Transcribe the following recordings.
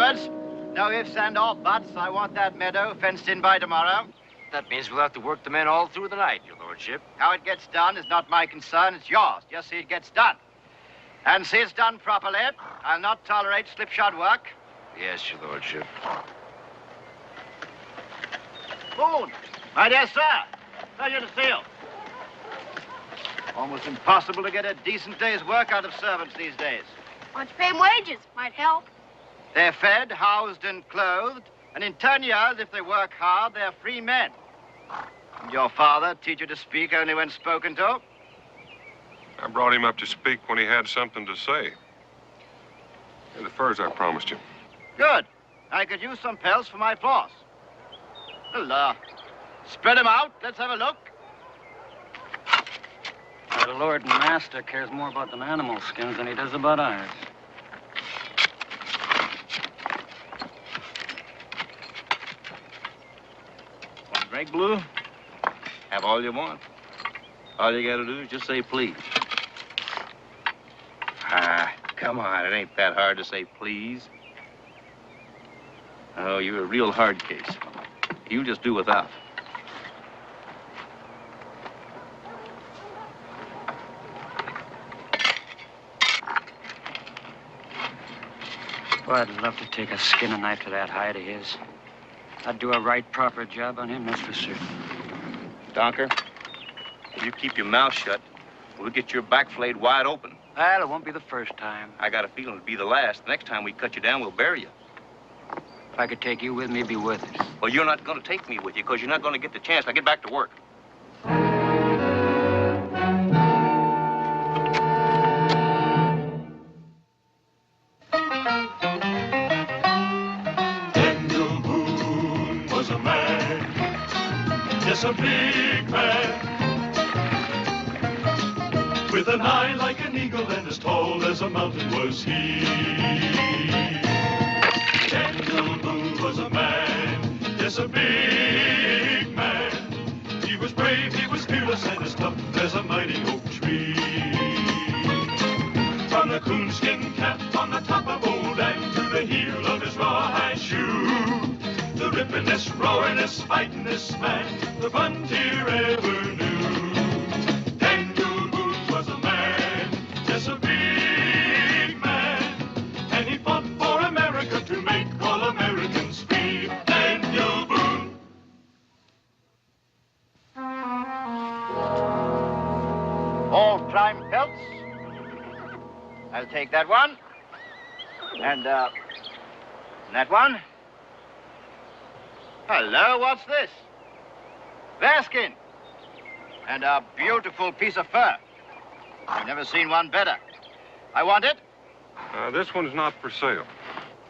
Edwards. No ifs and or buts. I want that meadow fenced in by tomorrow. That means we'll have to work the men all through the night, your lordship. How it gets done is not my concern. It's yours. Just see it gets done. And see it's done properly. I'll not tolerate slipshod work. Yes, your lordship. Boone, my dear sir. Pleasure to see you. Almost impossible to get a decent day's work out of servants these days. Why don't you pay them wages? Might help. They're fed, housed, and clothed. And in 10 years, if they work hard, they're free men. And your father teach you to speak only when spoken to? I brought him up to speak when he had something to say. They're the furs I promised you. Good. I could use some pelts for my floss. Well, spread them out. Let's have a look. The Lord and Master cares more about them animal skins than he does about ours. Want a drink, Blue? Have all you want. All you gotta do is just say please. Ah, come on. It ain't that hard to say please. Oh, you're a real hard case. You just do without. Boy, I'd love to take a skinning knife to that hide of his. I'd do a right, proper job on him, that's for certain. Donker, if you keep your mouth shut, we'll get your back flayed wide open. Well, it won't be the first time. I got a feeling it'll be the last. The next time we cut you down, we'll bury you. If I could take you with me, it'd be worth it. Well, you're not going to take me with you because you're not going to get the chance. Now get back to work. Daniel Boone was a man, yes, a big man, with an eye like an eagle and as tall as a mountain was he. Daniel Boone was a man, yes, a big man. He was brave, he was fearless, and as tough as a mighty oak tree. From the coonskin cap on the top of old Dan to the heel of his rawhide shoe, the rippin'est, roaring'est, fighting'est man the frontier ever knew. Daniel Boone was a man, yes, a big man, and he fought for America to make all Americans free. Daniel Boone. All prime pelts. I'll take that one. And, that one. Hello, what's this? Bearskin. And a beautiful piece of fur. I've never seen one better. I want it. This one's not for sale.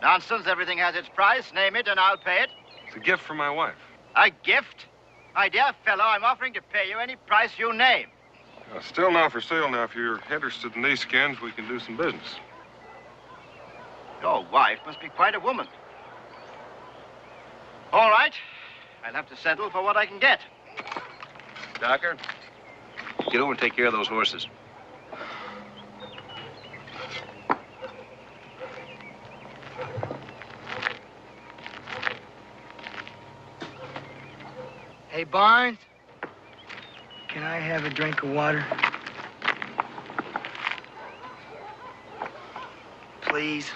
Nonsense, everything has its price. Name it and I'll pay it. It's a gift for my wife. A gift? My dear fellow, I'm offering to pay you any price you name. Still not for sale. Now, if you're interested in these skins, we can do some business. Your wife must be quite a woman. All right. I'll have to settle for what I can get. Docker, get over and take care of those horses. Hey, Barnes, can I have a drink of water? Please.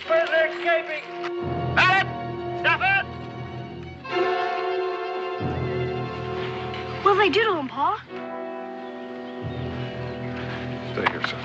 Where's they escaping? Barrett! Stafford! What'll they do to him, Pa? Stay here, son.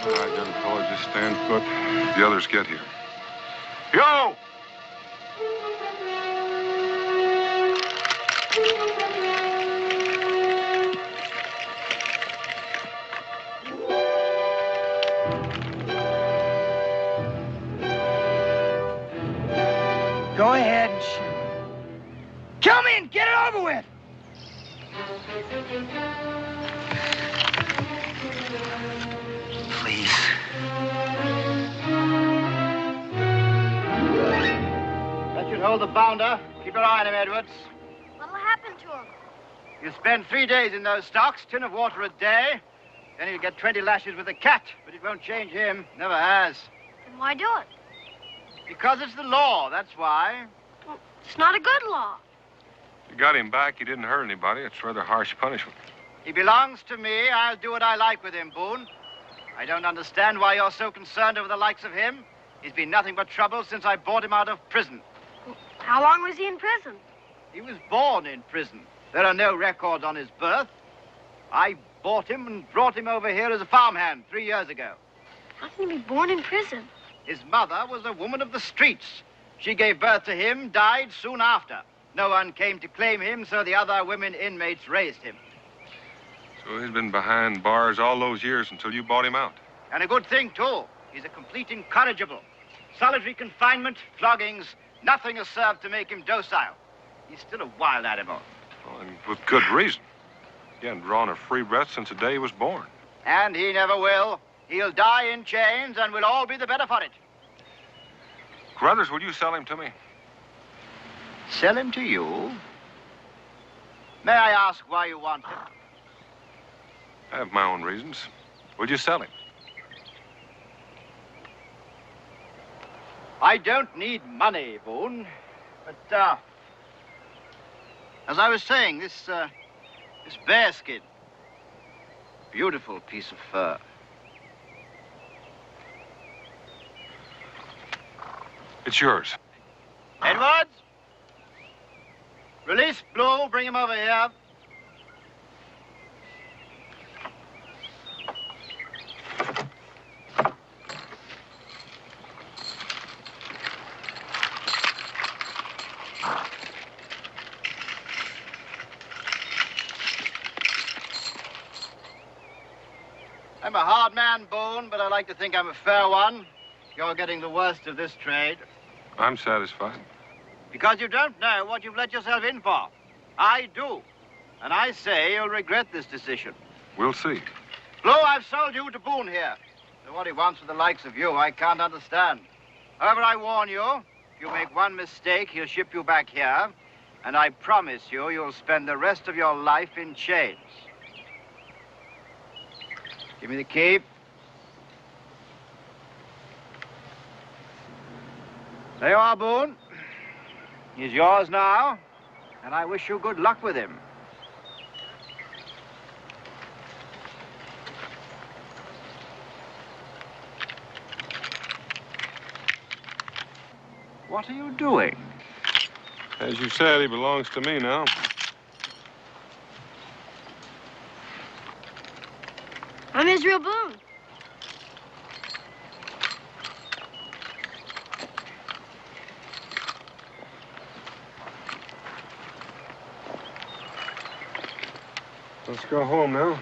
All right, young fella, just stand put. The others get here. Yo! Go ahead and shoot. Kill me and get it over with. Please. That should hold the bounder. Keep your eye on him, Edwards. What'll happen to him? You spend 3 days in those stocks, tin of water a day, then you'll get 20 lashes with a cat. But it won't change him. Never has. Then why do it? Because it's the law, that's why. Well, it's not a good law. You got him back. He didn't hurt anybody. It's rather harsh punishment. He belongs to me. I'll do what I like with him, Boone. I don't understand why you're so concerned over the likes of him. He's been nothing but trouble since I bought him out of prison. How long was he in prison? He was born in prison. There are no records on his birth. I bought him and brought him over here as a farmhand 3 years ago. How can he be born in prison? His mother was a woman of the streets. She gave birth to him, died soon after. No one came to claim him, so the other women inmates raised him. So he's been behind bars all those years until you bought him out. And a good thing, too. He's a complete incorrigible. Solitary confinement, floggings, nothing has served to make him docile. He's still a wild animal. Well, and with good reason. He hadn't drawn a free breath since the day he was born. And he never will. He'll die in chains, and we'll all be the better for it. Carruthers, will you sell him to me? Sell him to you? May I ask why you want him? I have my own reasons. Will you sell him? I don't need money, Boone. But, as I was saying, this bearskin, beautiful piece of fur. It's yours. Edwards? Release Blue, bring him over here. I'm a hard man, Boone, but I like to think I'm a fair one. You're getting the worst of this trade. I'm satisfied. Because you don't know what you've let yourself in for. I do. And I say you'll regret this decision. We'll see. Blue, I've sold you to Boone here. So what he wants with the likes of you, I can't understand. However, I warn you, if you make one mistake, he'll ship you back here. And I promise you, you'll spend the rest of your life in chains. Give me the key. There you are, Boone. He's yours now, and I wish you good luck with him. What are you doing? As you said, he belongs to me now. I'm Israel Boone. Let's go home now.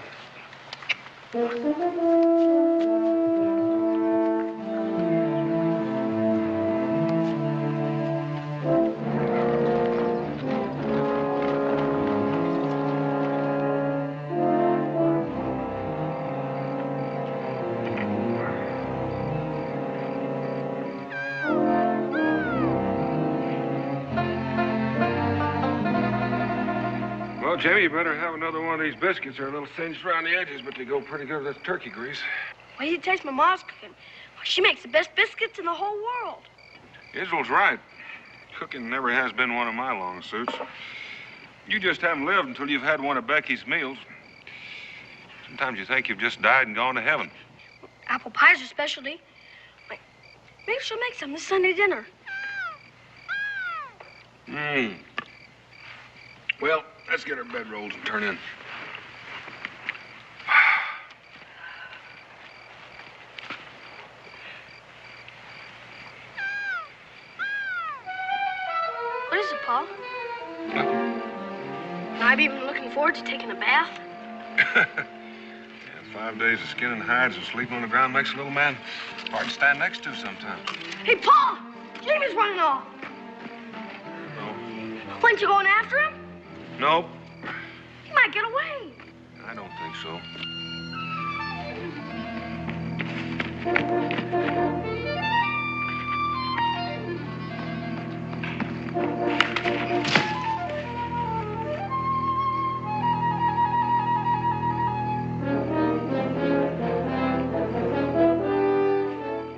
Well, Jamie, you better have another one of these biscuits. They're a little singed around the edges, but they go pretty good with that turkey grease. Why do you taste my mom's cooking? She makes the best biscuits in the whole world. Israel's right. Cooking never has been one of my long suits. You just haven't lived until you've had one of Becky's meals. Sometimes you think you've just died and gone to heaven. Apple pie's her specialty. Maybe she'll make some this Sunday dinner. Well, let's get our bedrolls and turn in. Pa? I've even been looking forward to taking a bath. Yeah, 5 days of skinning hides and sleeping on the ground makes a little man hard to stand next to sometimes. Hey, Pa! Jamie's running off. No. Weren't you going after him? Nope. He might get away. I don't think so.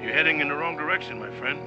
You're heading in the wrong direction, my friend.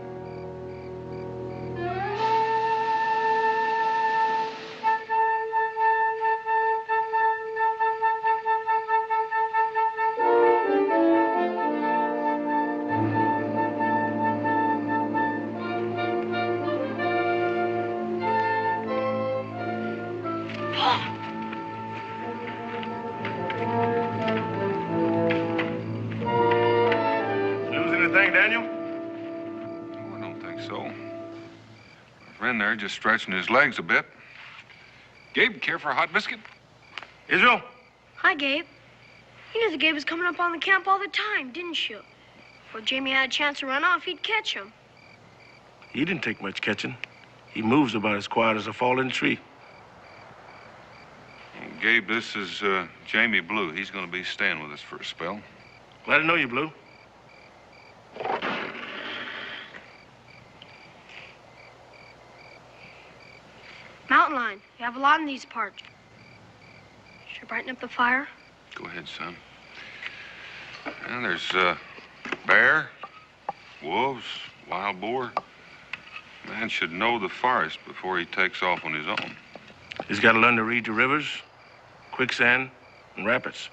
Daniel? Oh, I don't think so. My friend there just stretching his legs a bit. Gabe, care for a hot biscuit? Israel? Hi, Gabe. You knew the Gabe was coming up on the camp all the time, didn't you? Before Jamie had a chance to run off, he'd catch him. He didn't take much catching. He moves about as quiet as a fallen tree. Well, Gabe, this is Jamie Blue. He's going to be staying with us for a spell. Glad to know you, Blue. Mountain lion. You have a lot in these parts. Should I brighten up the fire? Go ahead, son. And there's bear, wolves, wild boar. Man should know the forest before he takes off on his own. He's got to learn to read the rivers, quicksand, and rapids.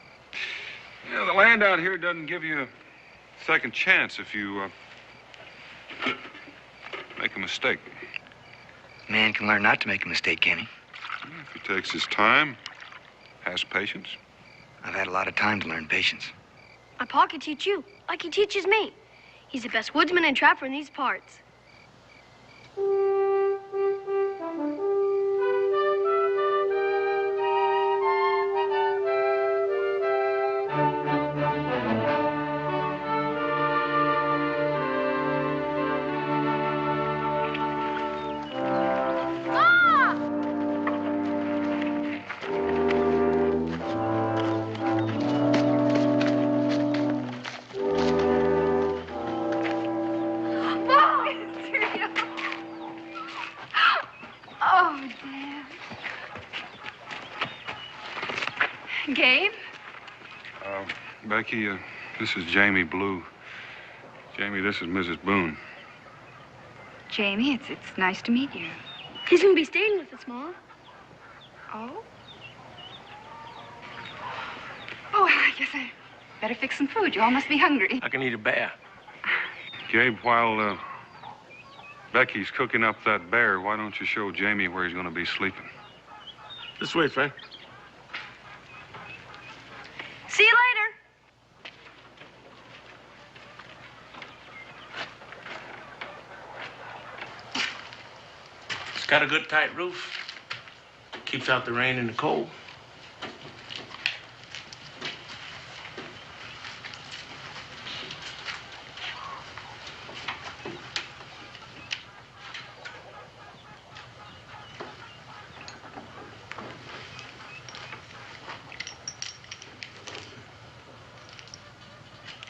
Yeah, the land out here doesn't give you a second chance if you make a mistake. Man can learn not to make a mistake, can he? If he takes his time, has patience. I've had a lot of time to learn patience. My pa could teach you, like he teaches me. He's the best woodsman and trapper in these parts. Gabe? Becky, this is Jamie Blue. Jamie, this is Mrs. Boone. Jamie, it's nice to meet you. He's gonna be staying with us, Ma. Oh? Oh, I guess I better fix some food. You all must be hungry. I can eat a bear. Gabe, while Becky's cooking up that bear, why don't you show Jamie where he's going to be sleeping? This way, friend. See you later. It's got a good tight roof. Keeps out the rain and the cold.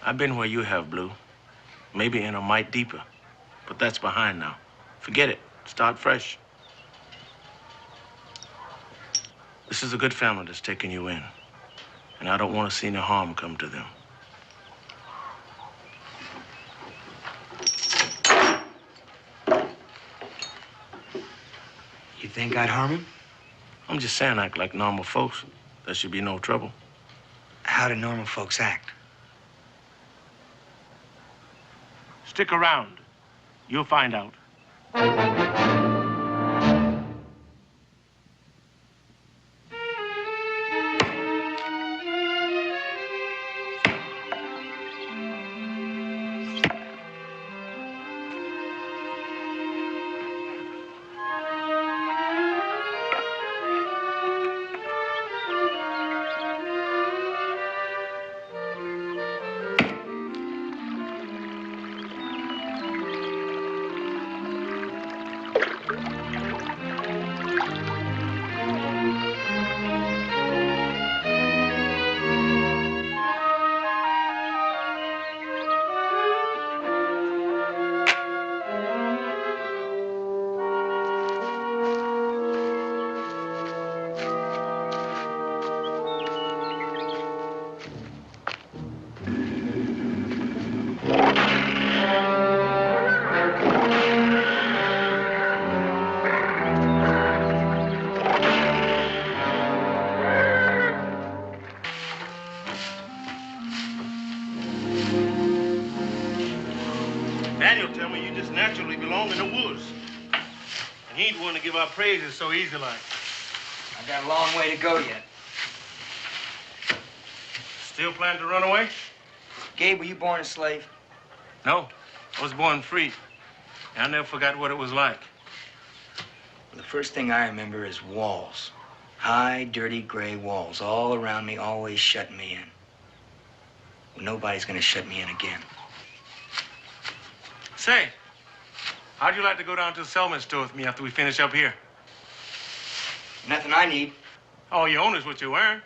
I've been where you have, Blue. Maybe in a mite deeper. But that's behind now. Forget it. Start fresh. This is a good family that's taking you in. And I don't want to see any harm come to them. You think I'd harm him? I'm just saying act like normal folks. There should be no trouble. How do normal folks act? Stick around. You'll find out. Daniel tell me you just naturally belong in the woods. And he ain't one to give our praises so easy like. I got a long way to go yet. Still plan to run away? Gabe, were you born a slave? No, I was born free. I never forgot what it was like. Well, the first thing I remember is walls. High, dirty, gray walls all around me, always shutting me in. Well, nobody's gonna shut me in again. Say, how'd you like to go down to the Selman store with me after we finish up here? Nothing I need. All you own is what you earn.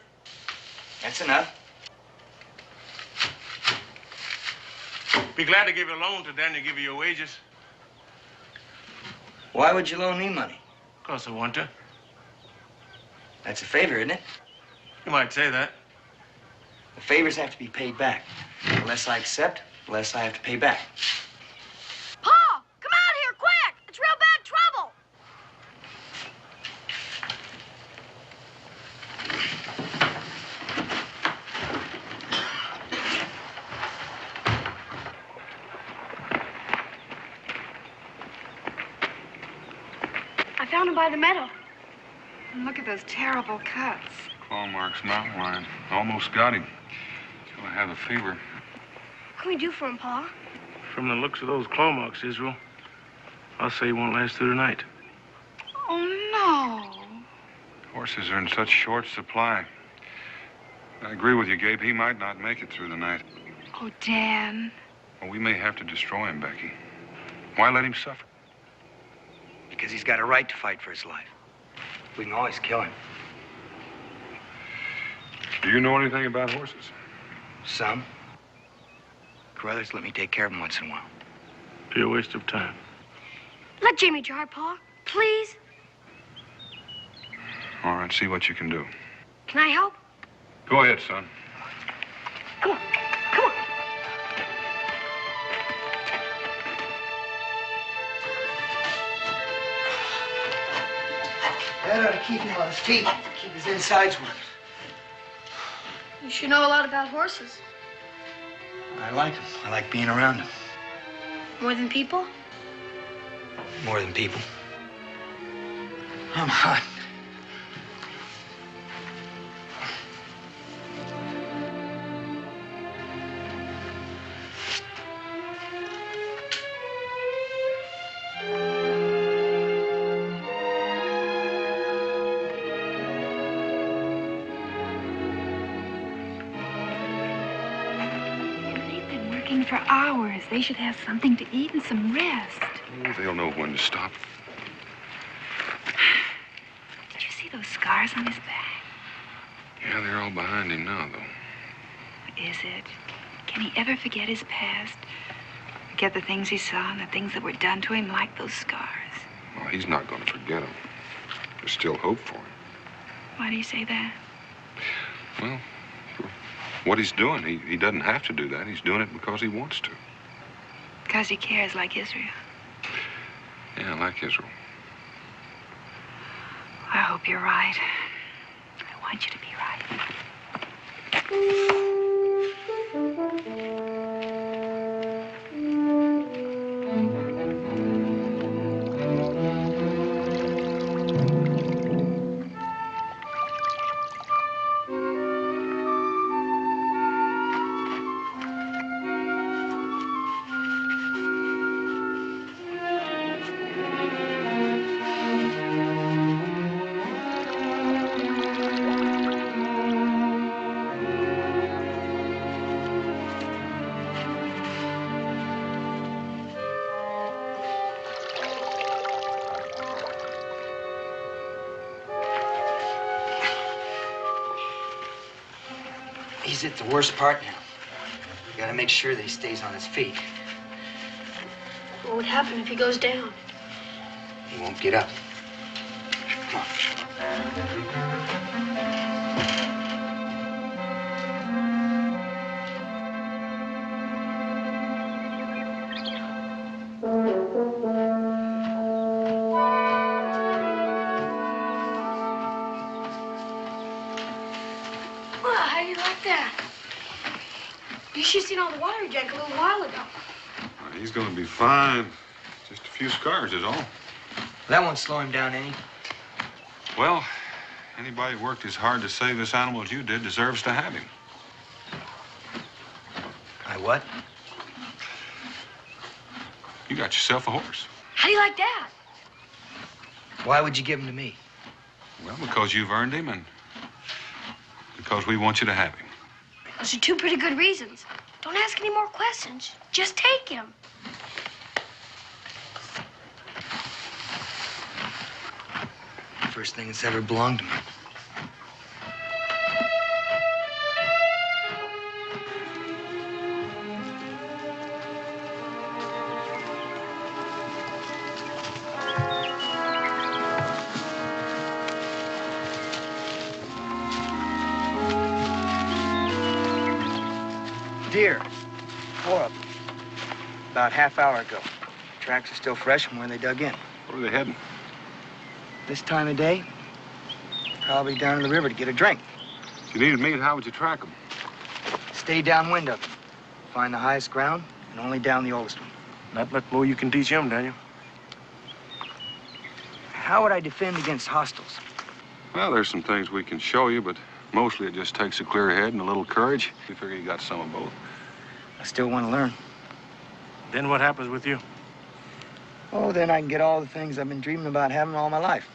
That's enough. Be glad to give you a loan till Daniel give you your wages. Why would you loan me money? 'Cause I want to. That's a favor, isn't it? You might say that. The favors have to be paid back. The less I accept, the less I have to pay back. Pa! Come out here, quick! It's real bad trouble! I found him by the meadow. And look at those terrible cuts. Claw marks, mountain lion. Almost got him. Till I have a fever. What can we do for him, Pa? From the looks of those claw marks, Israel, I'll say he won't last through the night. Oh, no. Horses are in such short supply. I agree with you, Gabe. He might not make it through the night. Oh, Dan. Well, we may have to destroy him, Becky. Why let him suffer? Because he's got a right to fight for his life. We can always kill him. Do you know anything about horses? Some. Carruthers let me take care of him once in a while. Be a waste of time. Let Jamie drive, Pa. Please. All right, see what you can do. Can I help? Go ahead, son. Come on. Come on. That ought to keep him on his feet. Keep his insides working. You should know a lot about horses. I like him. I like being around him. More than people? More than people. I'm hot. For hours. They should have something to eat and some rest. Oh, they'll know when to stop. Did you see those scars on his back? Yeah, they're all behind him now, though. Is it? Can he ever forget his past? Forget the things he saw and the things that were done to him, like those scars? Well, he's not going to forget them. There's still hope for him. Why do you say that? Well, what he's doing, he doesn't have to do that. He's doing it because he wants to. Because he cares like Israel. Yeah, like Israel. I hope you're right. I want you to be right. He's at the worst part now. You gotta make sure that he stays on his feet. What would happen if he goes down? He won't get up. Come on. Well, how do you like that? You should have seen all the water he drank a little while ago. Well, He's going to be fine. Just a few scars is all. That won't slow him down any. Well, anybody who worked as hard to save this animal as you did deserves to have him. I what? You got yourself a horse. How do you like that? Why would you give him to me? Well, because you've earned him and because we want you to have him. Those are two pretty good reasons. Don't ask any more questions. Just take him. First thing that's ever belonged to me. Deer. 4 of them. About half hour ago. Tracks are still fresh from where they dug in. Where are they heading? This time of day, probably down to the river to get a drink. If you needed meat, how would you track them? Stay downwind of them. Find the highest ground and only down the oldest one. Not much more you can teach him, Daniel. How would I defend against hostiles? Well, there's some things we can show you, but mostly it just takes a clear head and a little courage. We figure you got some of both. I still want to learn. Then what happens with you? Oh, then I can get all the things I've been dreaming about having all my life.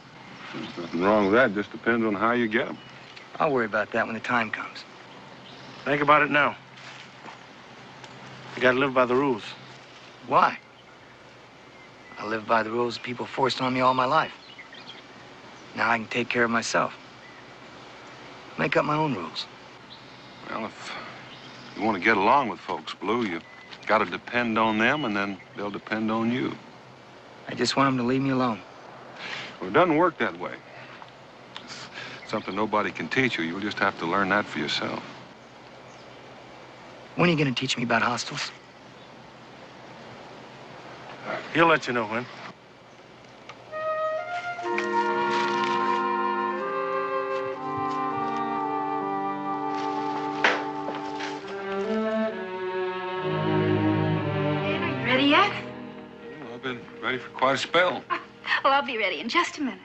There's nothing wrong with that. It just depends on how you get them. I'll worry about that when the time comes. Think about it now. You gotta live by the rules. Why? I live by the rules people forced on me all my life. Now I can take care of myself. Make up my own rules. Well, if you want to get along with folks, Blue, you got to depend on them, and then they'll depend on you. I just want them to leave me alone. Well, it doesn't work that way. It's something nobody can teach you. You'll just have to learn that for yourself. When are you going to teach me about hostiles? He'll let you know when. Ready yet? Well, I've been ready for quite a spell. Well, I'll be ready in just a minute.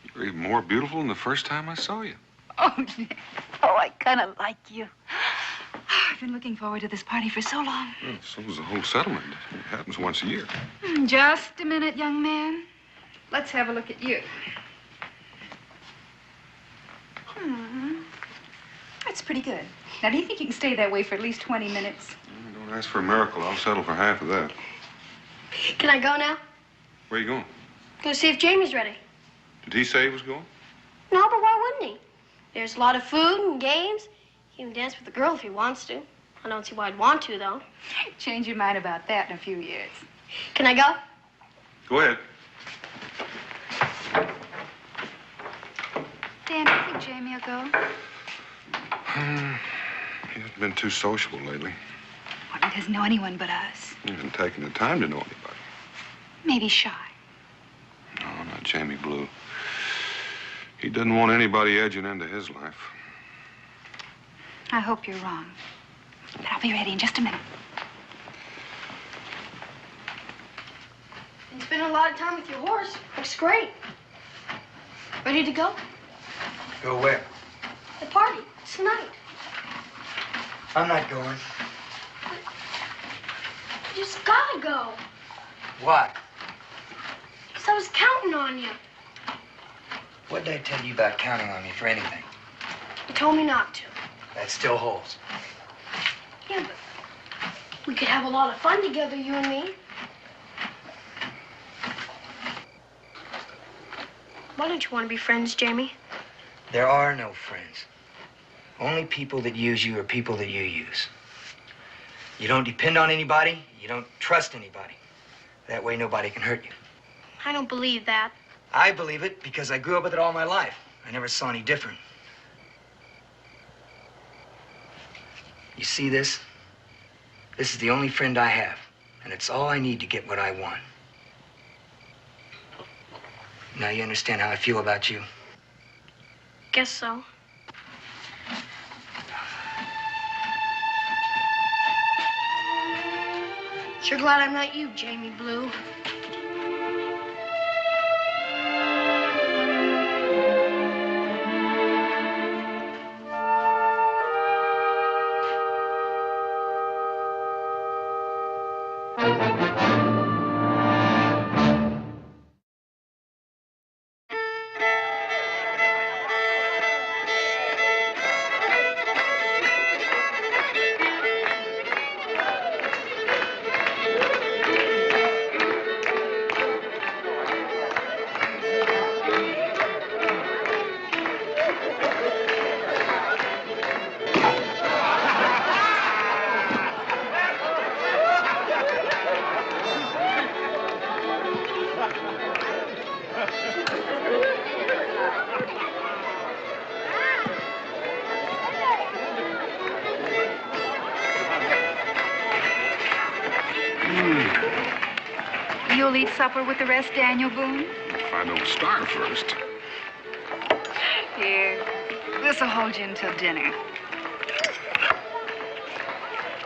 You were even more beautiful than the first time I saw you. Oh, yeah. Oh, I kind of like you. I've been looking forward to this party for so long. Well, so was the whole settlement. It happens once a year. Just a minute, young man. Let's have a look at you. That's pretty good. Now, do you think you can stay that way for at least 20 minutes? Don't ask for a miracle. I'll settle for half of that. Can I go now? Where are you going? Go see if Jamie's ready. Did he say he was going? No, but why wouldn't he? There's a lot of food and games. He can dance with the girl if he wants to. I don't see why I'd want to, though. Change your mind about that in a few years. Can I go? Go ahead. Dan, do you think Jamie will go? He hasn't been too sociable lately. Well, he doesn't know anyone but us. He hasn't taken the time to know anybody. Maybe shy. No, not Jamie Blue. He doesn't want anybody edging into his life. I hope you're wrong. But I'll be ready in just a minute. You spend a lot of time with your horse. Looks great. Ready to go? Go where? The party. It's tonight. I'm not going. You just gotta go. Why? Because I was counting on you. What did I tell you about counting on me for anything? You told me not to. That still holds. Yeah, but we could have a lot of fun together, you and me. Why don't you want to be friends, Jamie? There are no friends. Only people that use you are people that you use. You don't depend on anybody. You don't trust anybody. That way nobody can hurt you. I don't believe that. I believe it because I grew up with it all my life. I never saw any different. You see this? This is the only friend I have, and it's all I need to get what I want. Now you understand how I feel about you? Guess so. Sure glad I'm not you, Jamie Blue. You'll eat supper with the rest, Daniel Boone? If I don't starve first. Here, this'll hold you until dinner.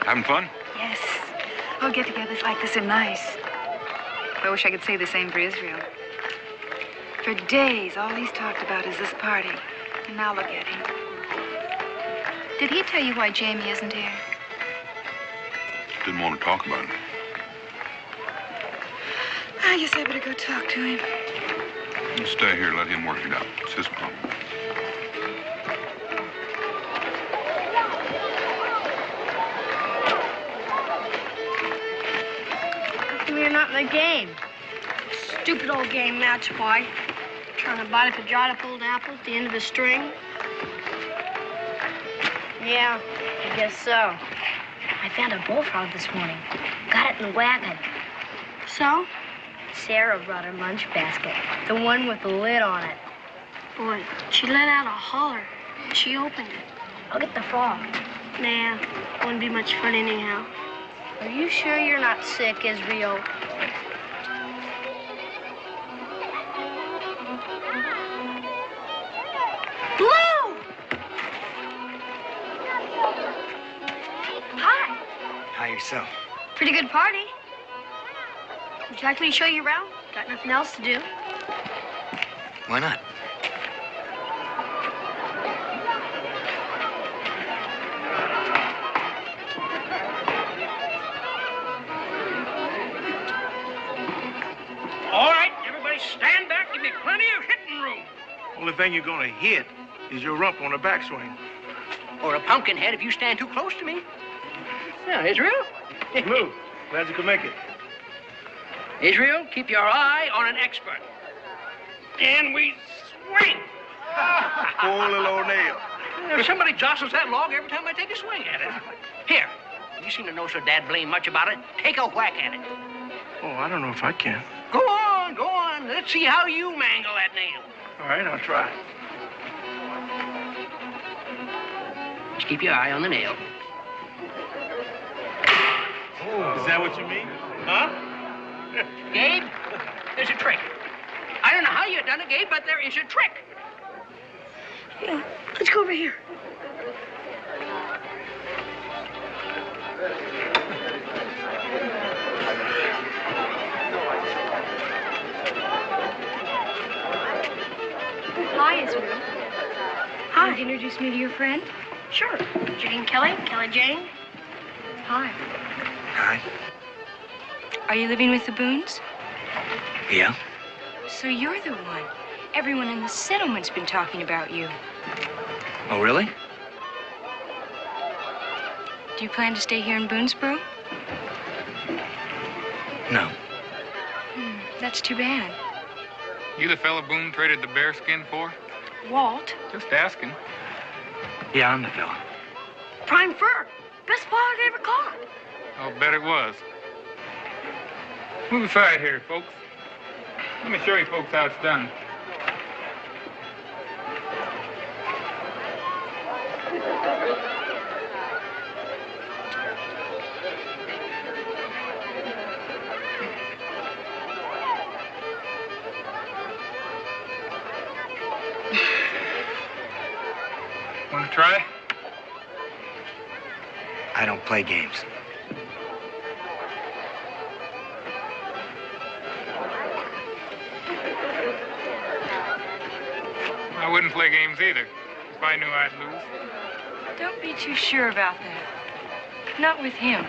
Having fun? Yes. Oh, get-togethers like this are nice. I wish I could say the same for Israel. For days, all he's talked about is this party. And now look at him. Did he tell you why Jamie isn't here? Didn't want to talk about it. I guess I better go talk to him. You stay here, let him work it out. It's his problem. How come you're not in the game? Stupid old game, that's why. Trying to bite up a dried up old apple at the end of a string. Yeah, I guess so. I found a bullfrog this morning. Got it in the wagon. So? Sarah brought her lunch basket. The one with the lid on it. Boy, she let out a holler. She opened it. I'll get the frog. Nah, wouldn't be much fun anyhow. Are you sure you're not sick, Israel? Blue! Hi. Hi yourself. Pretty good party. Would you like me to show you around? Got nothing else to do. Why not? All right, everybody stand back. Give me plenty of hitting room. Only thing you're gonna hit is your rump on a backswing. Or a pumpkin head if you stand too close to me. Now, Israel. Lou, glad you could make it. Israel, keep your eye on an expert. And we swing. Poor little old nail. Somebody jostles that log every time I take a swing at it. Here, you seem to know so dad blame much about it. Take a whack at it. Oh, I don't know if I can. Go on, go on. Let's see how you mangle that nail. All right, I'll try. Just keep your eye on the nail. Oh, is that what you mean? Huh? Gabe, there's a trick. I don't know how you done it, Gabe, but there is a trick. Yeah, let's go over here. Hi, Israel. Hi. Would you introduce me to your friend? Sure. Jane Kelly, Kelly Jane. Hi. Hi. Are you living with the Boones? Yeah? So you're the one. Everyone in the settlement's been talking about you. Oh, really? Do you plan to stay here in Boonesboro? No. That's too bad. You the fella Boone traded the bearskin for? Walt. Just asking. Yeah, I'm the fella. Prime fur. Best paw I ever caught. I'll bet it was. Move aside here, folks. Let me show you folks how it's done. Want to try? I don't play games. I wouldn't play games either, if I knew I'd lose. Don't be too sure about that. Not with him.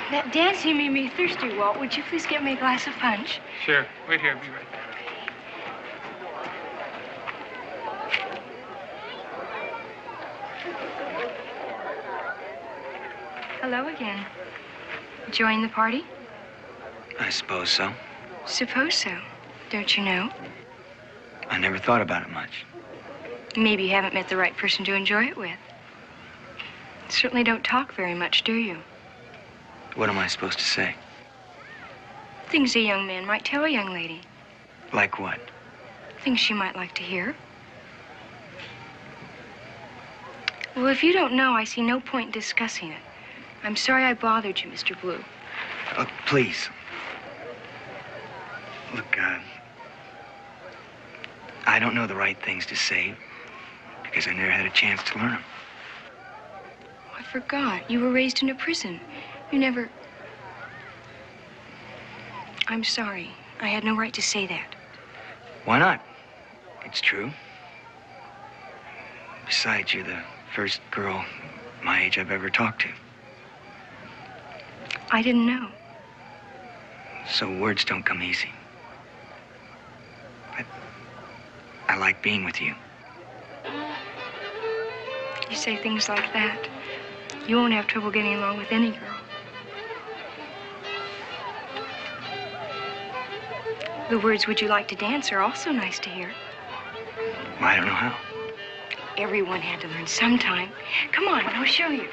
That dancing made me thirsty, Walt. Would you please get me a glass of punch? Sure. Wait here. I'll be right back. Hello again. Enjoying the party? I suppose so. Suppose so. Don't you know? I never thought about it much. Maybe you haven't met the right person to enjoy it with. Certainly don't talk very much, do you? What am I supposed to say? Things a young man might tell a young lady. Like what? Things she might like to hear. Well, if you don't know, I see no point in discussing it. I'm sorry I bothered you, Mr. Blue. Please. Look, I don't know the right things to say because I never had a chance to learn them. I forgot. You were raised in a prison. You never... I'm sorry. I had no right to say that. Why not? It's true. Besides, you're the first girl my age I've ever talked to. I didn't know. So words don't come easy. I like being with you. You say things like that, you won't have trouble getting along with any girl. The words, "Would you like to dance?" are also nice to hear. I don't know how. Everyone had to learn sometime. Come on, I'll show you.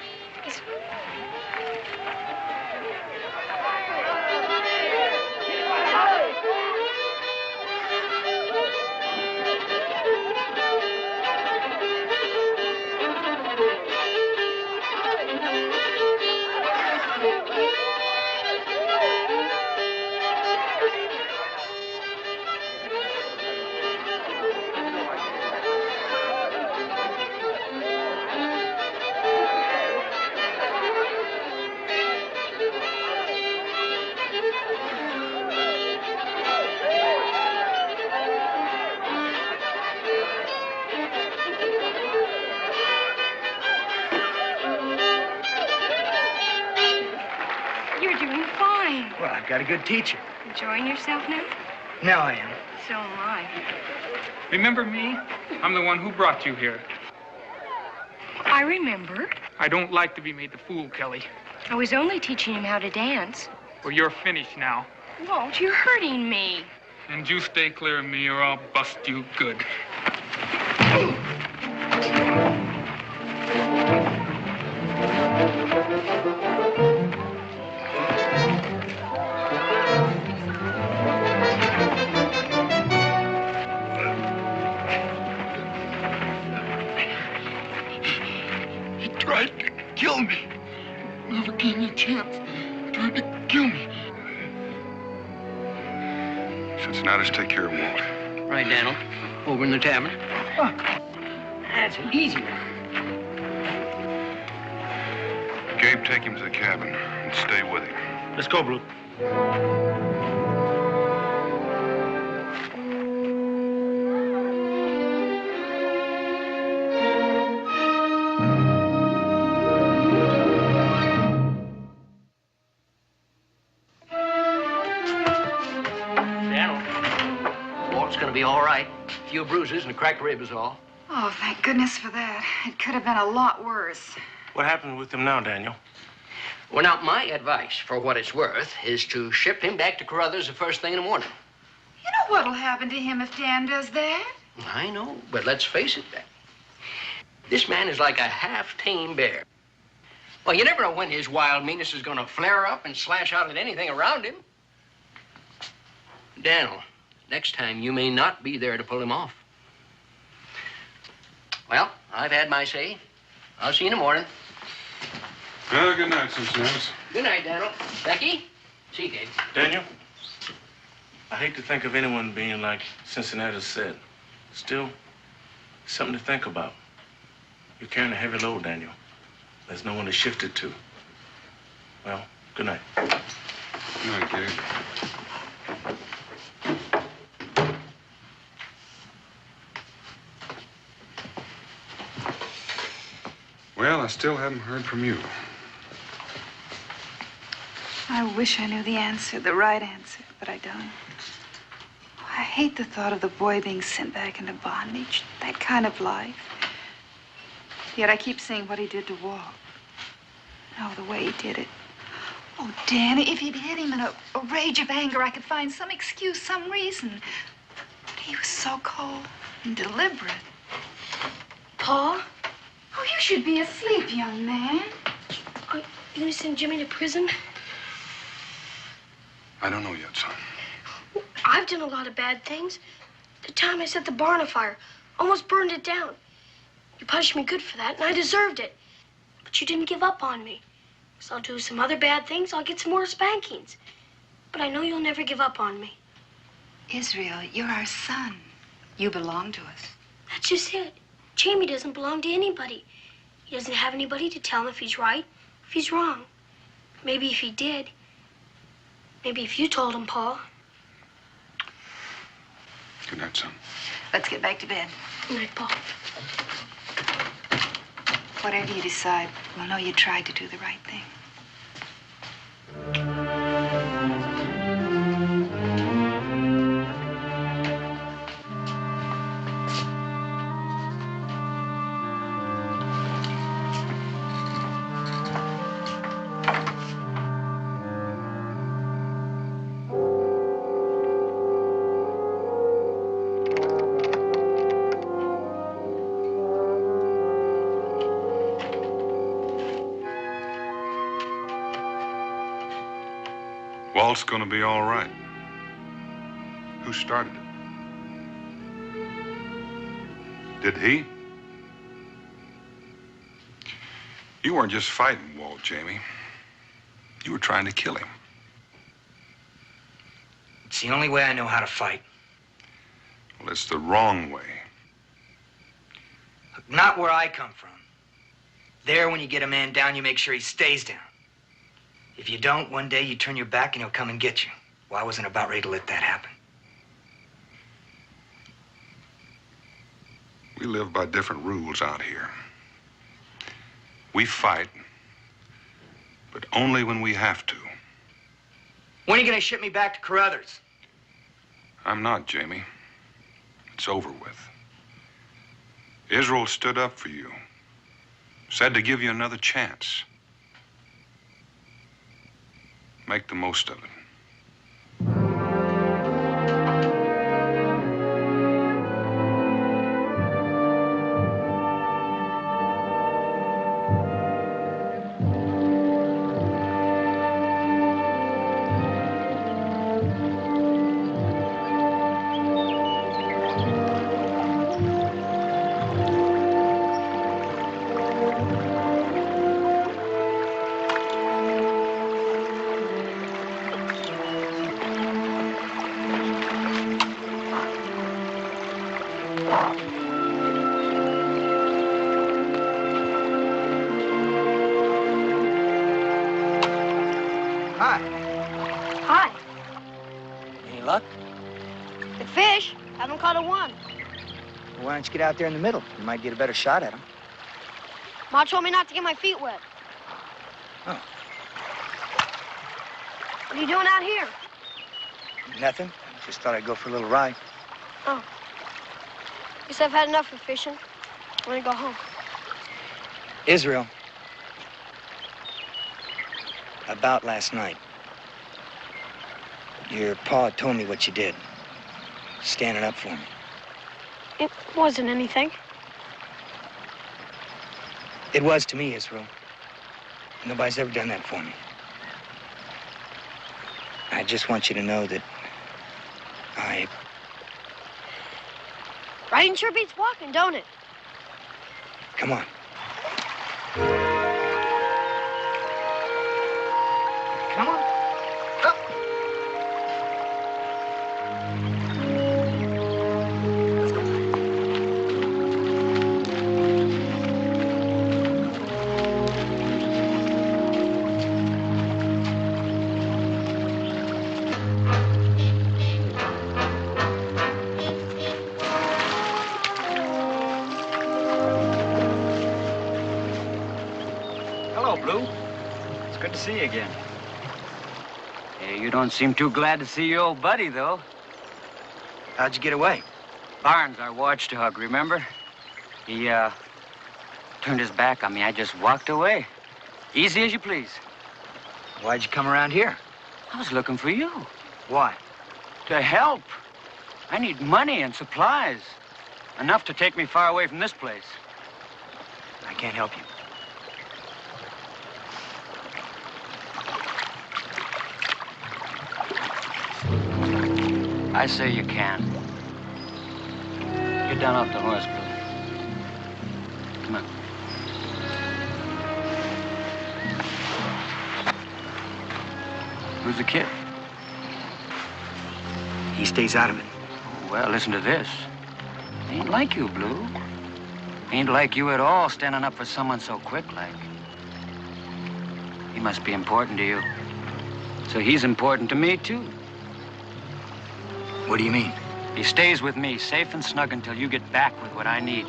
I've got a good teacher. Enjoying yourself now? Now I am. So am I. Remember me? I'm the one who brought you here. I remember. I don't like to be made the fool, Kelly. I was only teaching him how to dance. Well, you're finished now. Walt, you're hurting me. And you stay clear of me or I'll bust you good. Kill me. Never gave me a chance. Tried to kill me. Cincinnatus, take care of Walt. Right, Daniel. Over in the tavern. Oh, that's an easy one. Gabe, take him to the cabin and stay with him. Let's go, Blue. Be all right. A few bruises and a cracked rib is all. Oh, thank goodness for that. It could have been a lot worse. What happened with him now, Daniel? Well, now, my advice, for what it's worth, is to ship him back to Carruthers the first thing in the morning. You know what'll happen to him if Dan does that? I know, but let's face it, this man is like a half-tame bear. Well, you never know when his wild meanness is going to flare up and slash out at anything around him. Daniel, next time you may not be there to pull him off. Well, I've had my say. I'll see you in the morning. Well, good night, Cincinnati. Good night, Daniel. Becky? See you, Dave. Daniel, I hate to think of anyone being like Cincinnati said. Still, something to think about. You're carrying a heavy load, Daniel. There's no one to shift it to. Well, good night. Good night, Dave. Well, I still haven't heard from you. I wish I knew the answer, the right answer, but I don't. I hate the thought of the boy being sent back into bondage, that kind of life. Yet I keep seeing what he did to Walt. Oh, the way he did it. Oh, Danny, if he'd hit him in a rage of anger, I could find some excuse, some reason. But he was so cold and deliberate. Pa? Oh, you should be asleep, young man. Are you going to send Jimmy to prison? I don't know yet, son. I've done a lot of bad things. The time I set the barn afire, almost burned it down. You punished me good for that, and I deserved it. But you didn't give up on me. So I'll do some other bad things, I'll get some more spankings. But I know you'll never give up on me. Israel, you're our son. You belong to us. That's just it. Jamie doesn't belong to anybody. He doesn't have anybody to tell him if he's right, if he's wrong. Maybe if he did. Maybe if you told him, Paul. Good night, son. Let's get back to bed. Good night, Paul. Whatever you decide, we'll know you tried to do the right thing. Walt's gonna be all right. Who started it? Did he? You weren't just fighting Walt, Jamie. You were trying to kill him. It's the only way I know how to fight. Well, it's the wrong way. Look, not where I come from. There, when you get a man down, you make sure he stays down. If you don't, one day you turn your back and he'll come and get you. Well, I wasn't about ready to let that happen. We live by different rules out here. We fight, but only when we have to. When are you going to ship me back to Carruthers? I'm not, Jamie. It's over with. Israel stood up for you. Said to give you another chance. Make the most of it. Hi. Hi. Any luck? The fish. Haven't caught a one. Well, why don't you get out there in the middle? You might get a better shot at him. Ma told me not to get my feet wet. Oh. What are you doing out here? Nothing. Just thought I'd go for a little ride. Oh. Guess I've had enough of fishing. I'm gonna go home. Israel. About last night. Your pa told me what you did. Standing up for me. It wasn't anything. It was to me, Israel. Nobody's ever done that for me. I just want you to know that Riding sure beats walking, don't it? Come on. Come on. Up. Let's go. Hello, Blue. It's good to see you again. Hey, you don't seem too glad to see your old buddy, though. How'd you get away? Barnes, our watchdog, remember? He, turned his back on me. I just walked away. Easy as you please. Why'd you come around here? I was looking for you. Why? To help. I need money and supplies. Enough to take me far away from this place. I can't help you. I say you can. Get down off the horse, Blue. Come on. Who's the kid? He stays out of it. Well, listen to this. Ain't like you, Blue. Ain't like you at all, standing up for someone so quick like. He must be important to you. So he's important to me, too. What do you mean? He stays with me, safe and snug, until you get back with what I need.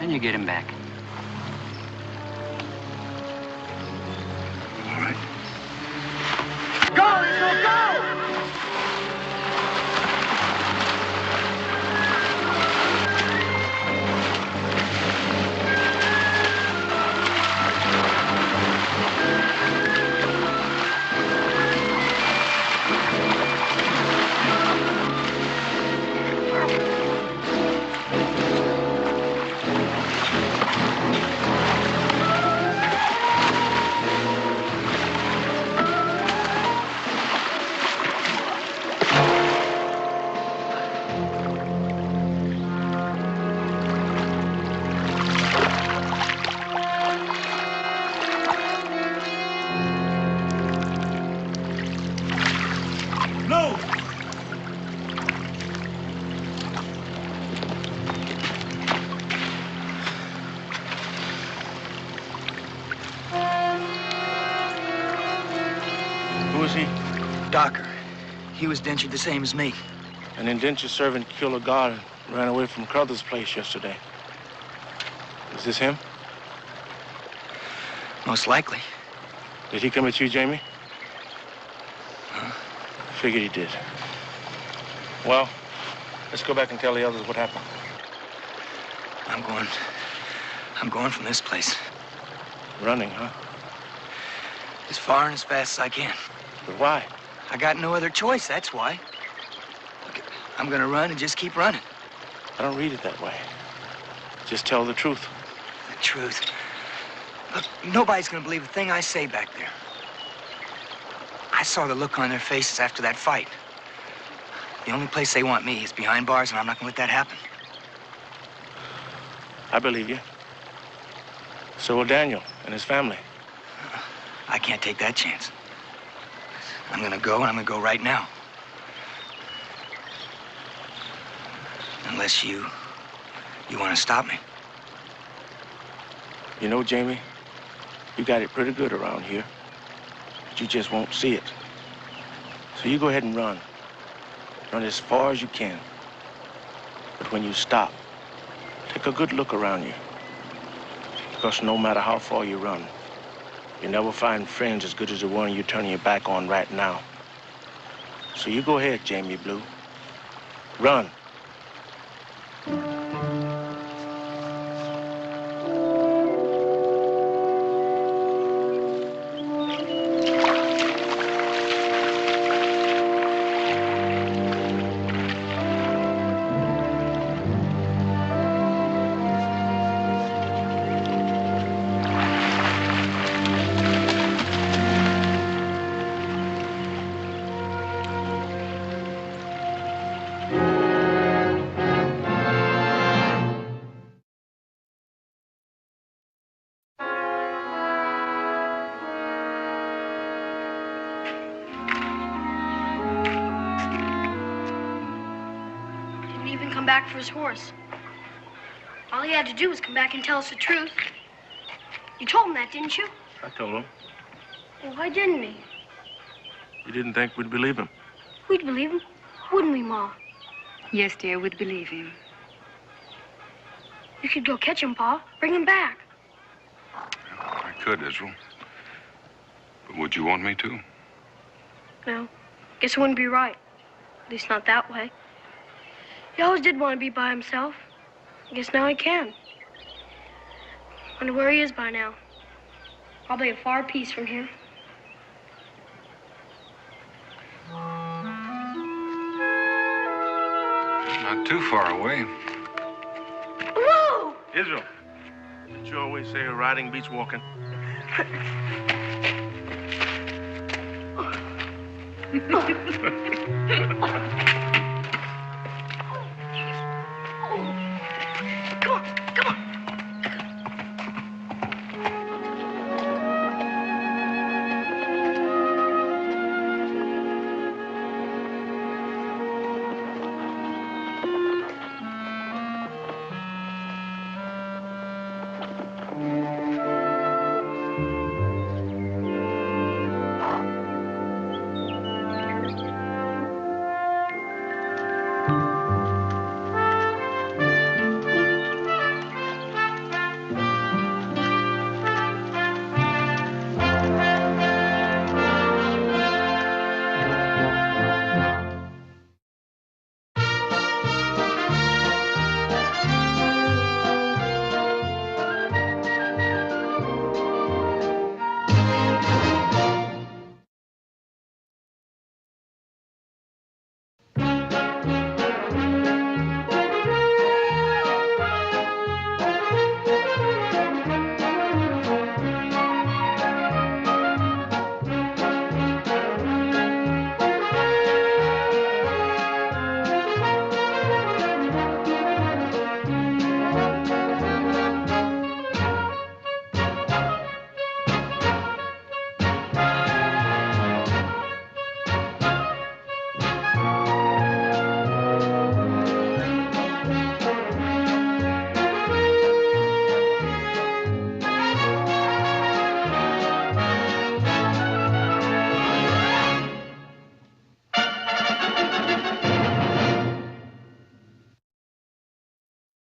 Then you get him back. All right. Go, Rizzo, go! Docker. He was dentured the same as me. An indentured servant killed a guard and ran away from Crothers' place yesterday. Is this him? Most likely. Did he come at you, Jamie? Huh? Figured he did. Well, let's go back and tell the others what happened. I'm going from this place. Running, huh? As far and as fast as I can. But why? I got no other choice, that's why. I'm gonna run and just keep running. I don't read it that way. Just tell the truth. The truth? Look, nobody's gonna believe a thing I say back there. I saw the look on their faces after that fight. The only place they want me is behind bars, and I'm not gonna let that happen. I believe you. So will Daniel and his family. I can't take that chance. I'm gonna go, and I'm gonna go right now. Unless you want to stop me. You know, Jamie, you got it pretty good around here. But you just won't see it. So you go ahead and run. Run as far as you can. But when you stop, take a good look around you. Because no matter how far you run, you never find friends as good as the one you're turning your back on right now. So you go ahead, Jamie Blue. Run. back for his horse. All he had to do was come back and tell us the truth. You told him that, didn't you? I told him. Well, why didn't he? You didn't think we'd believe him. We'd believe him, wouldn't we, Ma? Yes, dear, we'd believe him. You could go catch him, Pa. Bring him back. I could, Israel. But would you want me to? No. Guess it wouldn't be right. At least not that way. He always did want to be by himself. I guess now he can. Wonder where he is by now. Probably a far piece from here. Not too far away. Whoa! Israel, did you always say riding beats walking?